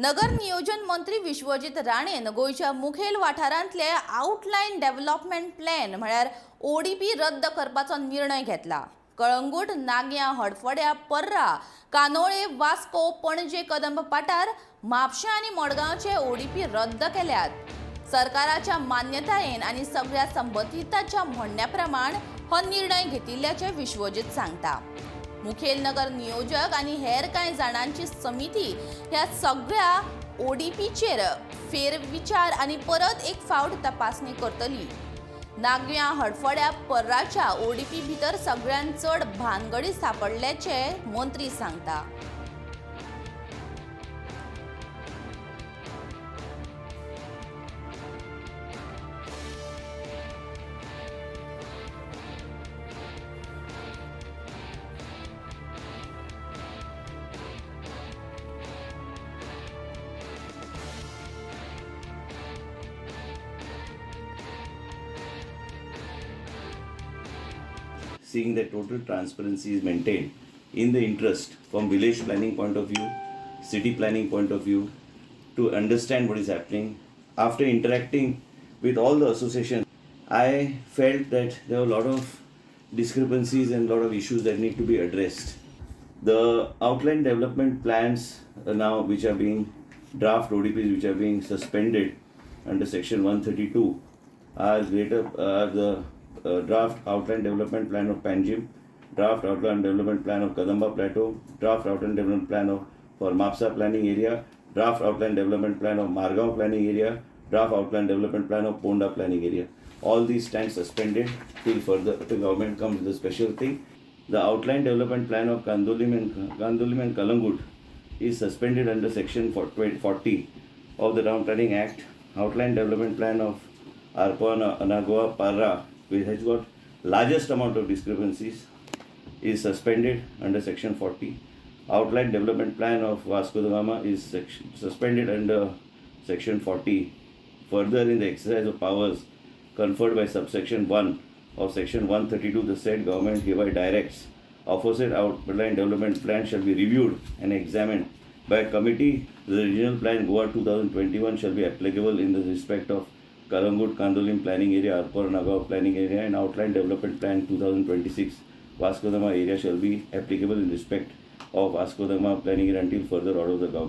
नगर नियोजन मंत्री विश्वजीत राणेन गोयच्या मुखेल वाठारांतले आउटलायन डेव्हलपमेंट प्लॅन म्हळ्यार ODP रद्द करपाचो निर्णय घेतला। कळंगूट, नाग्यां, हडफोड्या, पर्रा, कानोळे, वास्को, पणजे, कदंब पाटार, म्हापशा आनी मडगांवचे ODP रद्द केल्यात। सरकाराच्या मान्यतायेन आनी सगळ्या संबंधितांच्या म्हणण्याप्रमाण हो निर्णय घेतिल्ल्याचे विश्वजीत सांगता। मुखेल नगर नियोजक आनी हेर कांय जाणांची समिती ह्या सगळ्या ODPचेर फेरविचार आनी परत एक फावट तपासणी करतली। नागव्यां, हडफोड्या, पर्राच्या ODP भितर सगळ्यात चड भानगडी सापडल्याचे मंत्री सांगता। Seeing that total transparency is maintained in the interest from village planning point of view, city planning point of view, to understand what is happening. After interacting with all the associations, I felt that there were a lot of discrepancies and a lot of issues that need to be addressed. The outline development plans now which are being draft ODPs which are being suspended under section 132 are the draft outline development plan of Panjim, draft outline development plan of Kadamba Plateau, draft outline development plan for Mapsa planning area, draft outline development plan of Margaon planning area, draft outline development plan of Ponda planning area. All these stand suspended till further the government comes with a special thing. The outline development plan of Kandolim and Kalangut is suspended under section 40 of the Town Planning Act. Outline development plan of Arpon, Anagoa, Parra, which has got largest amount of discrepancies, is suspended under section 40. Outline development plan of Vasco da Gama is suspended under section 40. Further, in the exercise of powers conferred by subsection 1 of section 132, the said government hereby directs aforesaid outline development plan shall be reviewed and examined by a committee. The regional plan Goa 2021 shall be applicable in the respect of Kalangut, Kandolim planning area, Arpor, Nagaon planning area, and outline development plan 2026 Vasco da Gama area shall be applicable in respect of Vasco da Gama planning area until further order of the government.